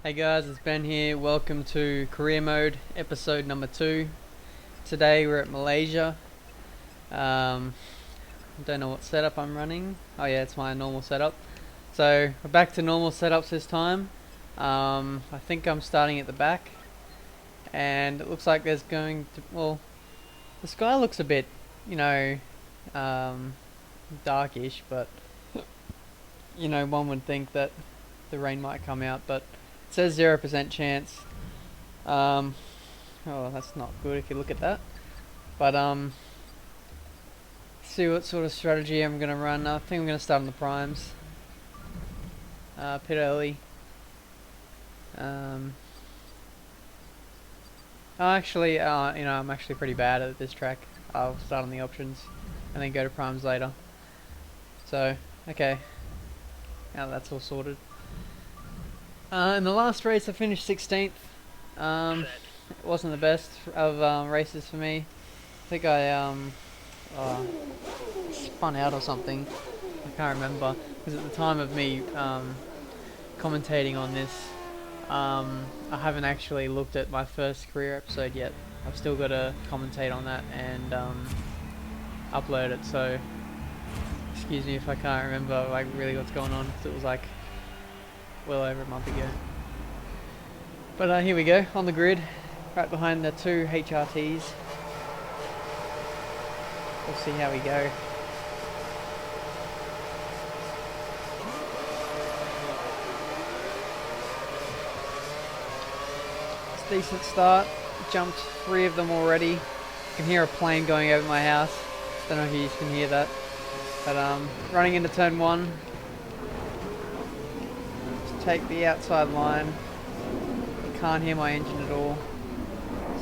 Hey guys, it's Ben here. Welcome to Career Mode, episode number 2. Today we're at Malaysia. I don't know what setup I'm running. Oh yeah, it's my normal setup. So we're back to normal setups this time. I think I'm starting at the back. And it looks like there's going to... Well, the sky looks a bit, darkish, but... one would think that the rain might come out, but... It says 0% chance. Oh, that's not good if you look at that. But see what sort of strategy I'm gonna run. I think I'm gonna start on the primes. Pit early. I'm actually pretty bad at this track. I'll start on the options and then go to primes later. So, okay. Now that's all sorted. In the last race I finished 16th. It wasn't the best of races for me. I think I spun out or something. I can't remember. Because at the time of me commentating on this, I haven't actually looked at my first career episode yet. I've still got to commentate on that and upload it. So excuse me if I can't remember really what's going on. Because it was well over a month ago. But here we go, on the grid, right behind the two HRTs. We'll see how we go. It's a decent start. Jumped 3 of them already. You can hear a plane going over my house. Don't know if you can hear that. But running into turn 1. Take the outside line. Can't hear my engine at all.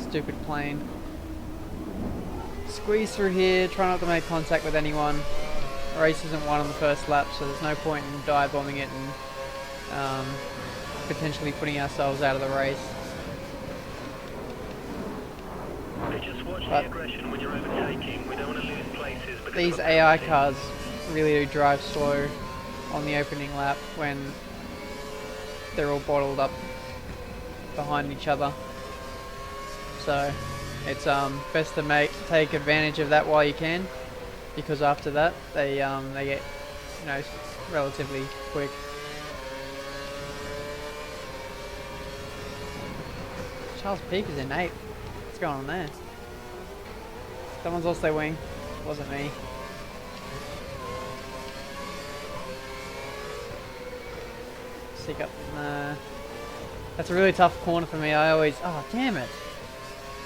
Stupid plane. Squeeze through here, try not to make contact with anyone. The race isn't won on the first lap, so there's no point in dive bombing it and potentially putting ourselves out of the race. Just watch the aggression when you're overtaking. We don't want to lose places. These AI cars really do drive slow on the opening lap when they're all bottled up behind each other, so it's best to take advantage of that while you can, because after that they get relatively quick. Charles Peak is in 8th. What's going on there? Someone's lost their wing. Wasn't me. Stick up. That's a really tough corner for me. Oh damn it!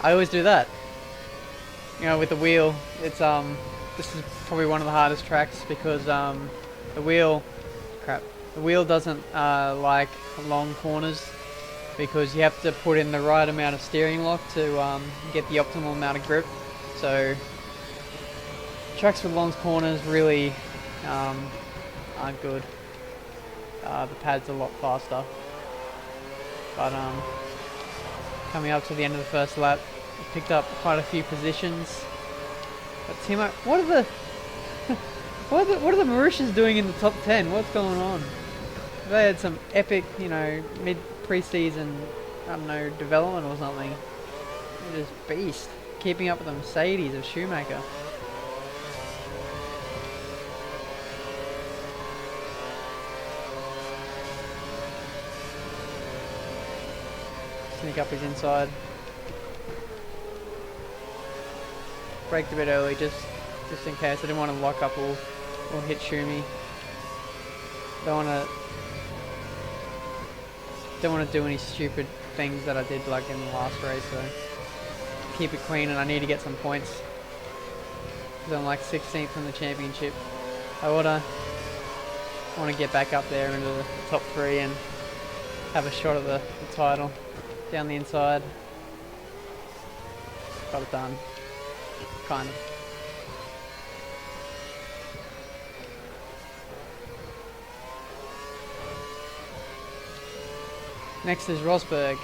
I always do that. With the wheel, it's this is probably one of the hardest tracks because the wheel doesn't like long corners, because you have to put in the right amount of steering lock to get the optimal amount of grip. So tracks with long corners really aren't good. The pad's a lot faster. But coming up to the end of the first lap, I picked up quite a few positions. But Timo, what are the what are the Mauritians doing in the top 10? What's going on? They had some epic, mid pre-season, I don't know, development or something. They're just beast, keeping up with the Mercedes of Schumacher. Sneak up his inside. Braked a bit early just in case. I didn't want to lock up or hit Schumi. Don't want to do any stupid things that I did in the last race. So keep it clean, and I need to get some points. Because I'm 16th in the championship. I want to get back up there into the top 3 and have a shot at the title. Down the inside. Got it done. Kind of. Next is Rosberg.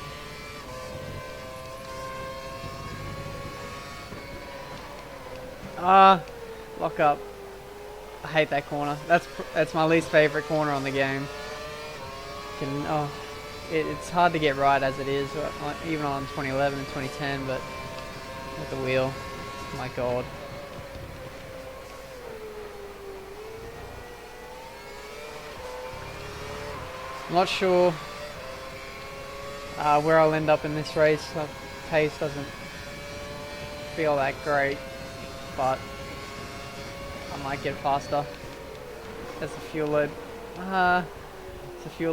Lock up. I hate that corner. That's my least favourite corner on the game. it's hard to get right as it is, even on 2011 and 2010, but with the wheel, my god. I'm not sure where I'll end up in this race. The pace doesn't feel that great, but I might get faster as the fuel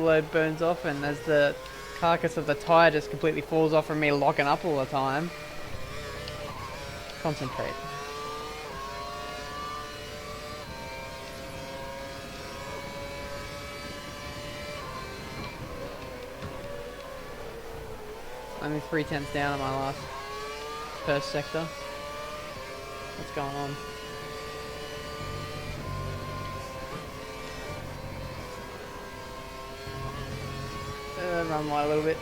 load burns off, and as the carcass of the tyre just completely falls off from me locking up all the time. Concentrate. Only 3/10 down on my first sector. What's going on? Run wide a little bit.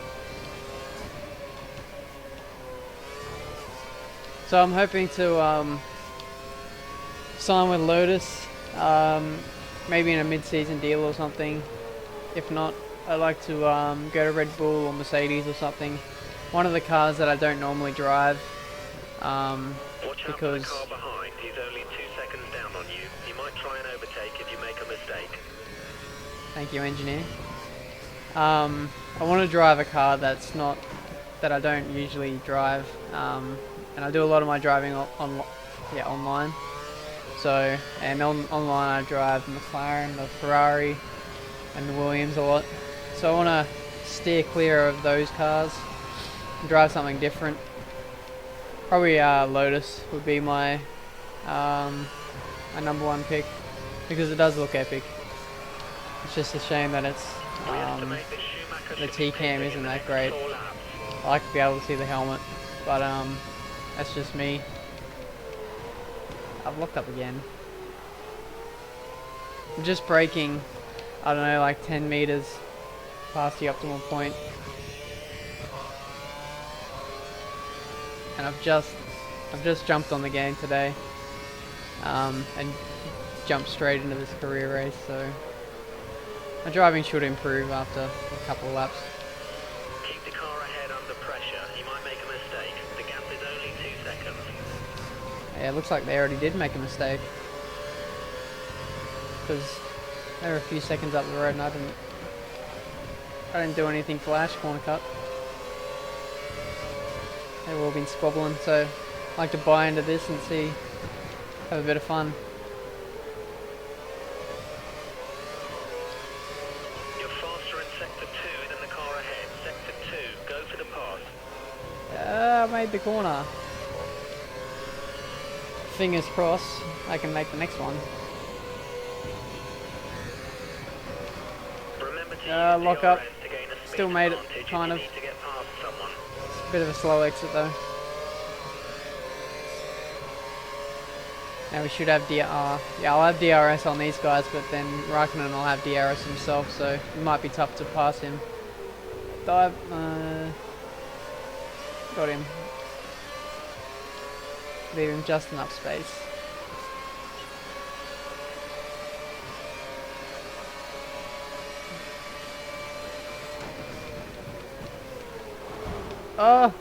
So I'm hoping to sign with Lotus, maybe in a mid-season deal or something. If not, I'd like to go to Red Bull or Mercedes or something. One of the cars that I don't normally drive, because the car behind. He's only 2 seconds down on you. He might try and overtake if you make a mistake. Thank you, engineer. I want to drive a car that I don't usually drive, and I do a lot of my driving online. So, and online I drive the McLaren, the Ferrari, and the Williams a lot. So I want to steer clear of those cars and drive something different. Probably Lotus would be my number one pick, because it does look epic. It's just a shame that it's the T-cam isn't that great. I like to be able to see the helmet, but that's just me. I've locked up again. I'm just braking, I don't know, like 10 meters past the optimal point. And I've just jumped on the game today, and jumped straight into this career race, so my driving should improve after a couple of laps. Keep the car ahead under pressure. You might make a mistake. The gap is only 2 seconds. Yeah, it looks like they already did make a mistake, because they were a few seconds up the road and I didn't do anything flash corner cut. They've all been squabbling, so I like to buy into this and have a bit of fun. You're faster in sector 2 than the car ahead. Sector 2, go for the pass. I made the corner. Fingers crossed I can make the next one. Remember to lock up. to gain a Still speed made it, advantage if kind you of. need to get past someone. Bit of a slow exit though. Now we should have yeah, I'll have DRS on these guys, but then Raikkonen will have DRS himself, so it might be tough to pass him. Dive, got him. Leave him just enough space. Oh!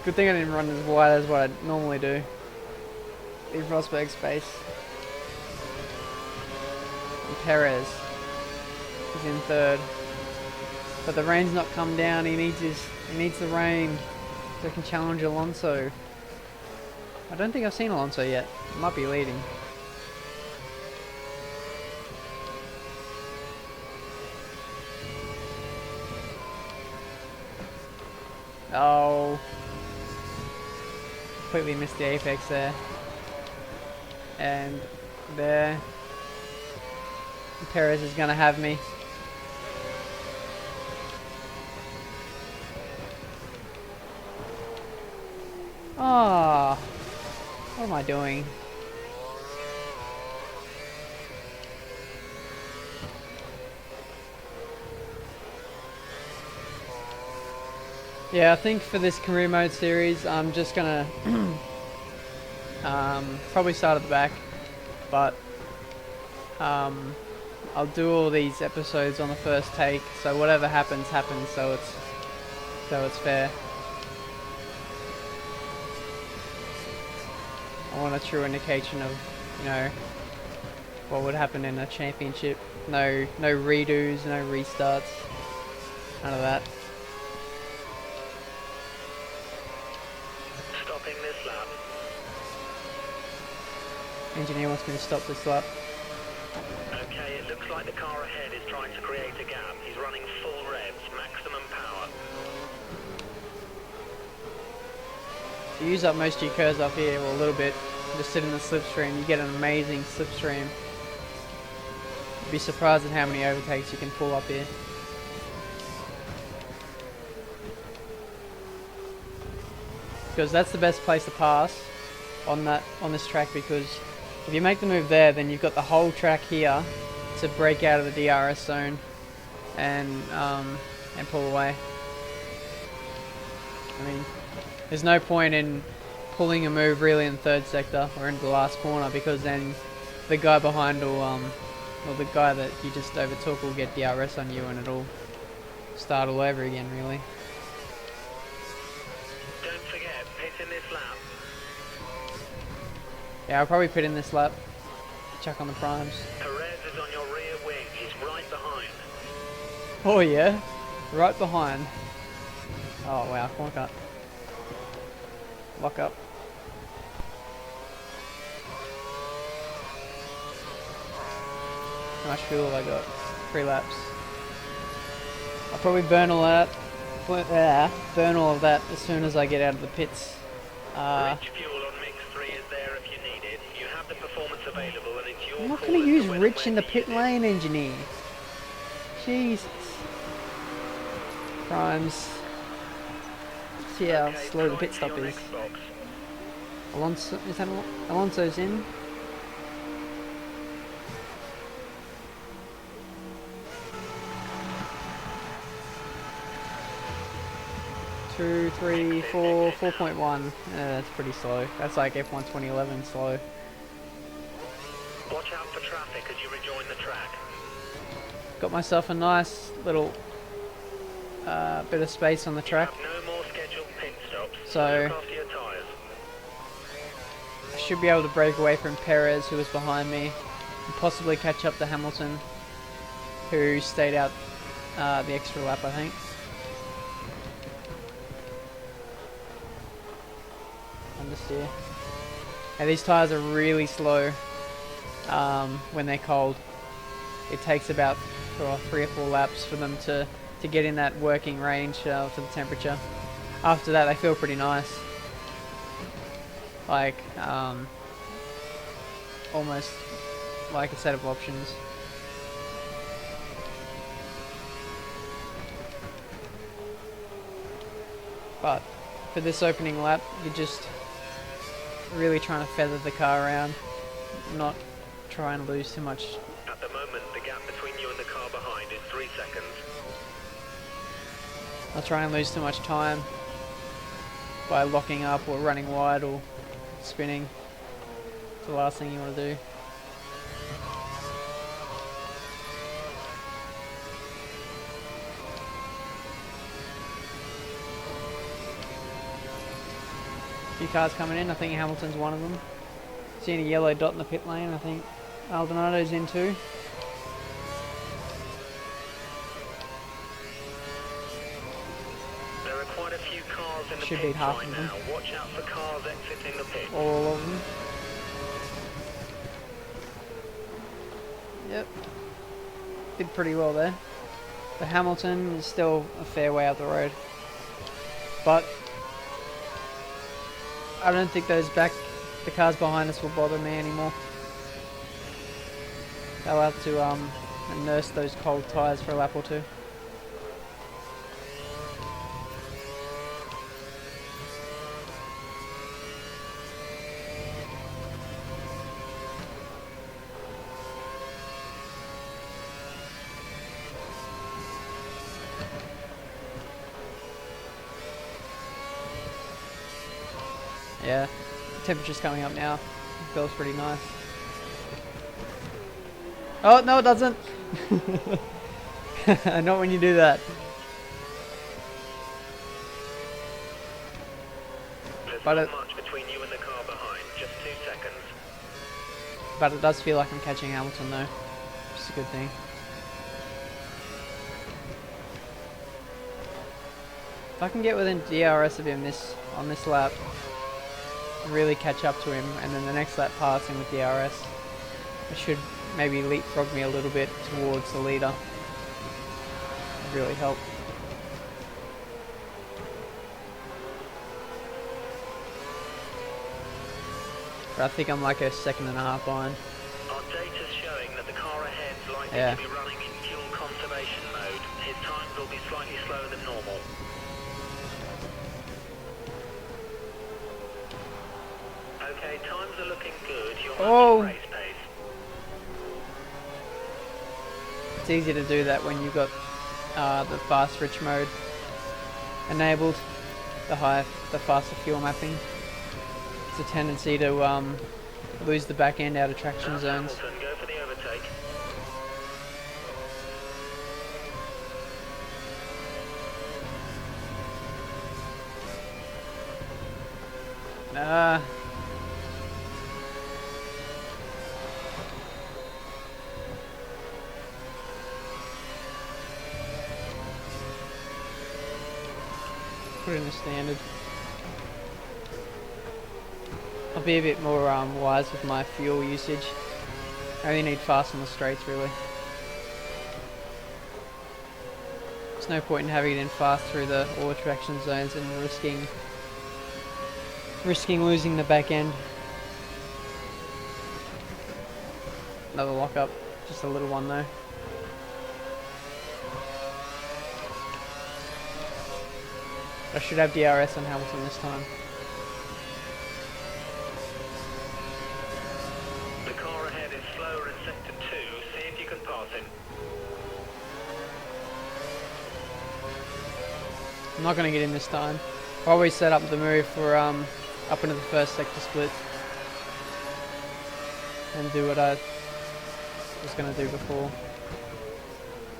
Good thing I didn't run as wide as what I normally do. Leave Rosberg space. And Perez is in third. But the rain's not come down, he needs the rain so he can challenge Alonso. I don't think I've seen Alonso yet. He might be leading. Oh. Completely missed the apex there. And there. Perez is gonna have me. Ah, what am I doing? Yeah, I think for this career mode series, I'm just gonna probably start at the back, but I'll do all these episodes on the first take, so whatever happens, happens, so it's fair. I want a true indication of, you know, what would happen in a championship. No redos, no restarts, none of that. Stopping this lap. Engineer wants me to stop this lap. Okay, it looks like the car ahead is trying to create a gap. He's running full revs, maximum power. You use up most of your curves up here, or a little bit. Just sit in the slipstream, you get an amazing slipstream. You'd be surprised at how many overtakes you can pull up here. Because that's the best place to pass on this track, because if you make the move there, then you've got the whole track here to break out of the DRS zone and pull away. I mean, there's no point in pulling a move really in the third sector or into the last corner, because then the guy behind will, or the guy that you just overtook will get DRS on you, and it'll start all over again, really. Don't forget, pit in this lap. Yeah, I'll probably pit in this lap. Chuck on the primes. Perez is on your rear wing. He's right behind. Oh yeah, right behind. Oh wow, corner cut. Lock up. How much fuel have I got? 3 laps. I'll probably burn all that. Burn all of that as soon as I get out of the pits. Rich fuel on Mix 3 is there if you need it. You have the performance available, and it's your I'm not call going to as use when Rich in the to pit use it. lane, engineer. Jesus. Primes. See how Okay, slow the point pit to stop your is. next box. Alonso, is that Alonso's in? Two, three, four, 4.1. That's pretty slow. That's like F1 2011 slow. Watch out for traffic as you rejoin the track. Got myself a nice little bit of space on the track, You have no more scheduled pit stops. So- Look after your tyres. I should be able to break away from Perez, who was behind me, and possibly catch up to Hamilton, who stayed out the extra lap, I think. Understeer. Now these tyres are really slow when they're cold. It takes about 3 or 4 laps for them to get in that working range for the temperature. After that, they feel pretty nice. Like, almost like a set of options. But for this opening lap, you're just really trying to feather the car around, not try and lose too much. At the moment, the gap between you and the car behind is 3 seconds. Not try and lose too much time by locking up or running wide or spinning. It's the last thing you want to do. Few cars coming in. I think Hamilton's one of them. Seeing a yellow dot in the pit lane. I think Aldonado's in too. There are quite a few cars in the Should pit beat half right of them. now. Watch out for cars exiting the pit. All of them. Yep. Did pretty well there. But Hamilton is still a fair way out the road. But I don't think the cars behind us will bother me anymore. They'll have to nurse those cold tyres for a lap or two. Yeah, temperature's coming up now. It feels pretty nice. Oh, no it doesn't. Not when you do that. There's But not much between you and the car behind, just 2 seconds. But it does feel like I'm catching Hamilton though, which is a good thing. If I can get within DRS of him on this lap, really catch up to him, and then the next lap pass him with DRS, it should maybe leapfrog me a little bit towards the leader. It'd really help. But I think I'm like a second and a half behind. Our data's showing that the car ahead's likely Yeah. to be running in fuel conservation mode. His times will be slightly slower than normal. Okay, times are looking good. You're Oh. matching race pace. It's easy to do that when you've got the fast rich mode enabled, the faster fuel mapping. It's a tendency to lose the back end out of traction zones. Hamilton, go for the overtake. Put in a standard. I'll be a bit more wise with my fuel usage. I only need fast on the straights really. There's no point in having it in fast through the all traction zones and risking losing the back end. Another lock up, just a little one though. I should have DRS on Hamilton this time. The car ahead is slower in sector 2. See if you can pass him. I'm not going to get in this time. I always set up the move for up into the first sector split and do what I was going to do before.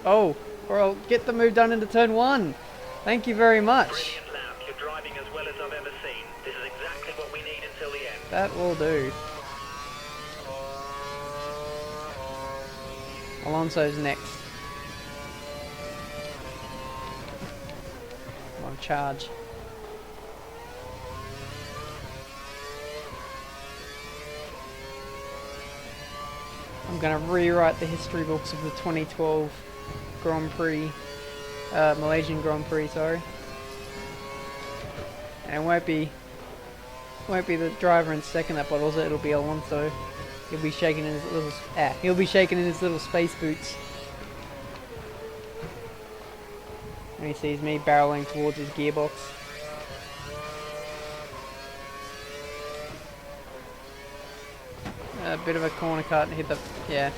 Oh, or I'll get the move done into turn 1. Thank you very much. Brilliant lap. You're driving as well as I've ever seen. This is exactly what we need until the end. That will do. Alonso's next. On charge. I'm going to rewrite the history books of the 2012 Grand Prix, Malaysian Grand Prix, sorry. And it won't be the driver in second that bottles it, it'll be Alonso. He'll be shaking in his little space boots when he sees me barreling towards his gearbox. A bit of a corner cut and hit the, yeah.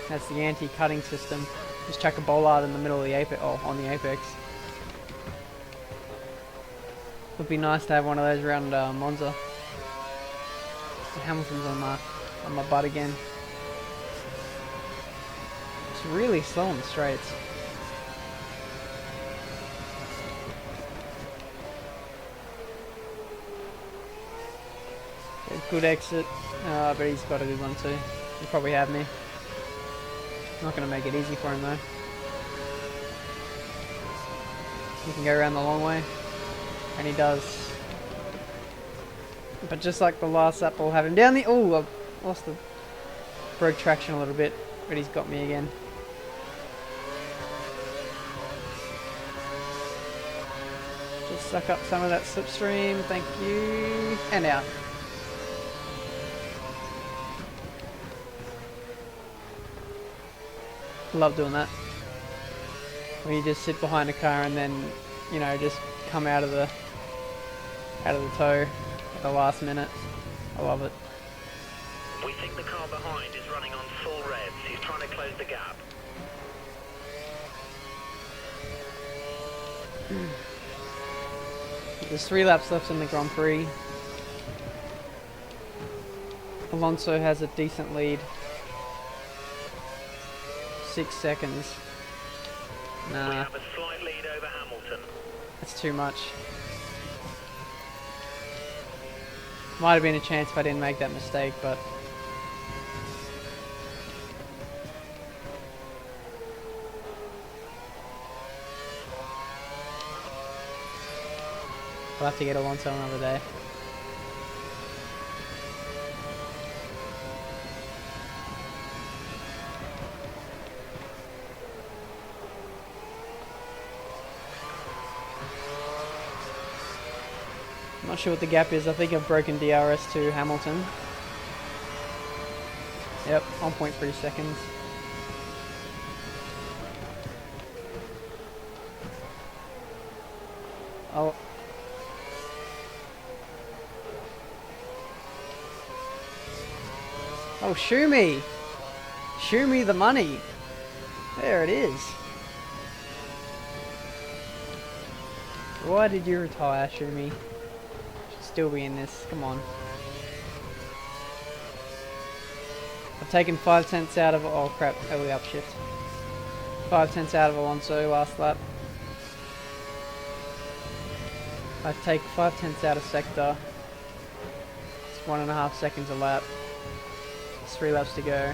That's the anti-cutting system. Just chuck a bollard in the middle of the apex, on the apex. Would be nice to have one of those around Monza. Hamilton's on my butt again. It's really slow on the straights. Good exit, but he's got a good one too. He'll probably have me. Not going to make it easy for him though. He can go around the long way, and he does. But just like the last lap, I'll have him down the. Oh, I've lost the broke traction a little bit, but he's got me again. Just suck up some of that slipstream, thank you, and out. Love doing that. When you just sit behind a car and then, you know, just come out of the toe at the last minute. I love it. We think the car behind is running on full revs. He's trying to close the gap. There's 3 laps left in the Grand Prix. Alonso has a decent lead. 6 seconds. We Nah, have a slight lead over Hamilton. that's too much. Might have been a chance if I didn't make that mistake, but I'll have to get Alonso another day. I'm not sure what the gap is. I think I've broken DRS to Hamilton. Yep, 1.3 seconds. Oh. Oh, shoo me! Shoo me the money! There it is. Why did you retire, shoo me? Should still be in this, come on. I've taken 5 tenths out of, oh crap, early upshift. 5 tenths out of Alonso last lap. I take 5 tenths out of sector. It's 1.5 seconds a lap. It's 3 laps to go.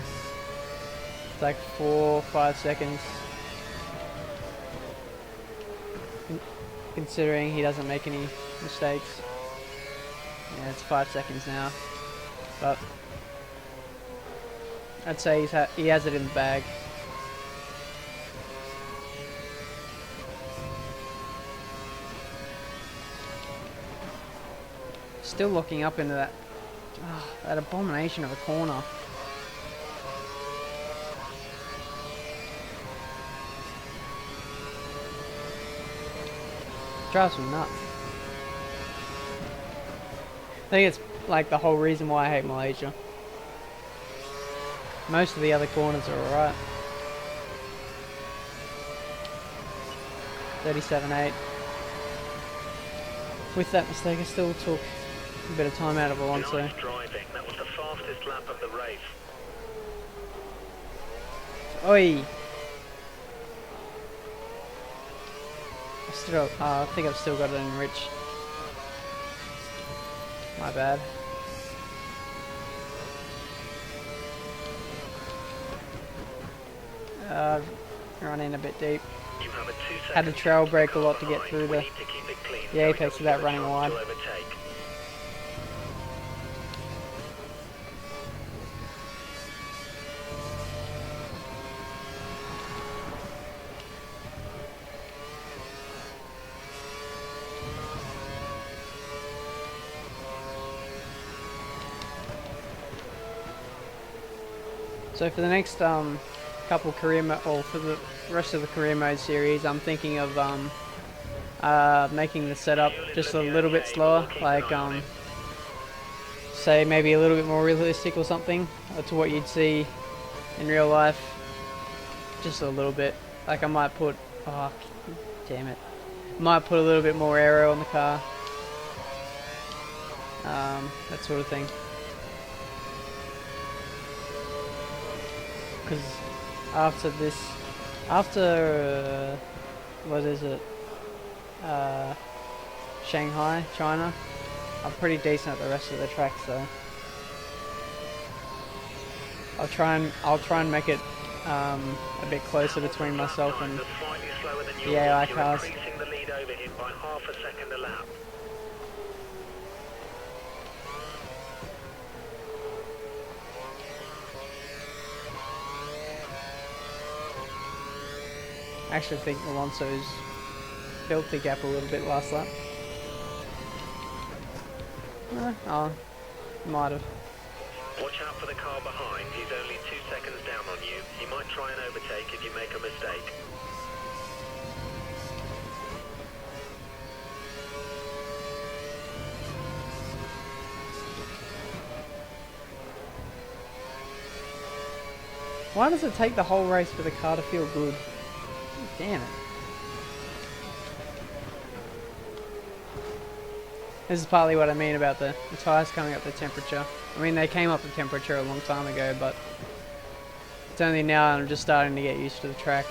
It's like 4-5 seconds. Considering he doesn't make any mistakes. Yeah, it's 5 seconds now. But I'd say he has it in the bag. Still locking up into that, that abomination of a corner. Drives me nuts. I think it's like the whole reason why I hate Malaysia. Most of the other corners are alright. 37.8. With that mistake, I still took a bit of time out of Alonso. Nice driving. That was the fastest lap of the race. Oi! I think I've still got it in Rich. My bad. Run in a bit deep. You have a 2 Had to second trail brake a car lot to get behind. through We the need to keep it clean the so apex he without doesn't running get a wide. chance to overtake. So for the next couple career or for the rest of the career mode series, I'm thinking of making the setup just a little bit slower, like say maybe a little bit more realistic or something, or to what you'd see in real life. Just a little bit. Like I might put, oh damn it, might put a little bit more aero on the car, that sort of thing. Because after this, what is it, Shanghai, China, I'm pretty decent at the rest of the track, so I'll try and make it a bit closer between myself and the AI cars. You're increasing the lead over him by half a second a lap. I actually think Alonso's built the gap a little bit last lap. Oh, might have. Watch out for the car behind. He's only 2 seconds down on you. He might try and overtake if you make a mistake. Why does it take the whole race for the car to feel good? Damn it. This is partly what I mean about the tyres coming up to temperature. I mean, they came up to temperature a long time ago, but It's only now I'm just starting to get used to the track.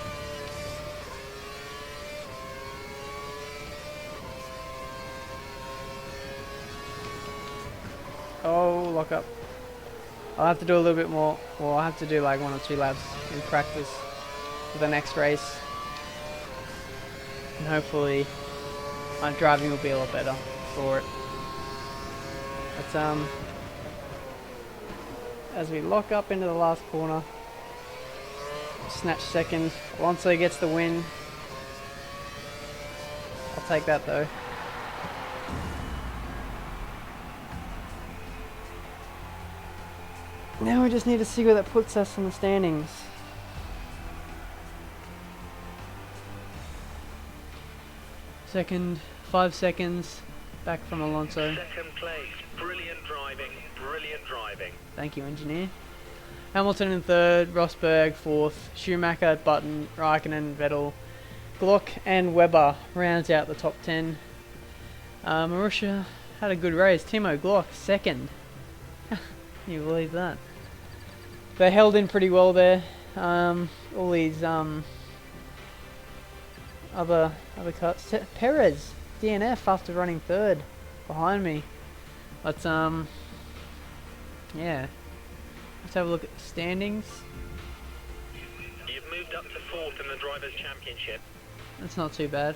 Oh, lock up. I'll have to do a little bit more. Well, I'll have to do like 1 or 2 laps in practice for the next race. And hopefully my driving will be a lot better for it. But as we lock up into the last corner, snatch second. Alonso gets the win. I'll take that though. Now we just need to see where that puts us in the standings. Second, 5 seconds back from Alonso. Second place. Brilliant driving. Brilliant driving. Thank you, engineer. Hamilton in third, Rosberg fourth, Schumacher, Button, Raikkonen, Vettel, Glock and Webber rounds out the top 10. Marussia had a good race. Timo Glock second. Can you believe that? They held in pretty well there. All these other cars. Perez DNF after running third behind me. But yeah. Let's have a look at the standings. You've moved up to fourth in the Drivers' Championship. That's not too bad.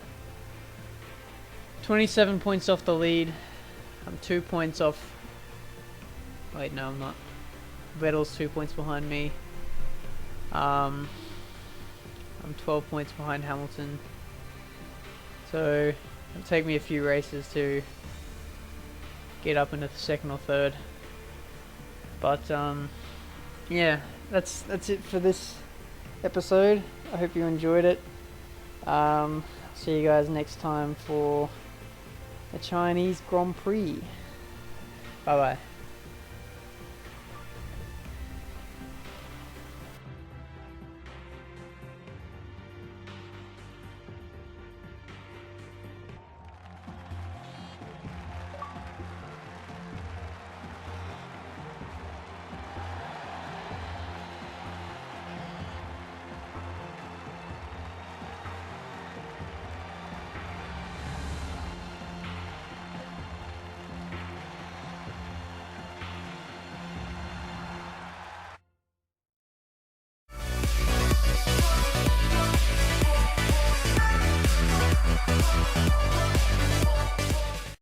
27 points off the lead. I'm 2 points off. Wait, no, I'm not. Vettel's 2 points behind me. I'm 12 points behind Hamilton. So it'll take me a few races to get up into the second or third. But yeah, that's it for this episode. I hope you enjoyed it. See you guys next time for the Chinese Grand Prix. Bye bye.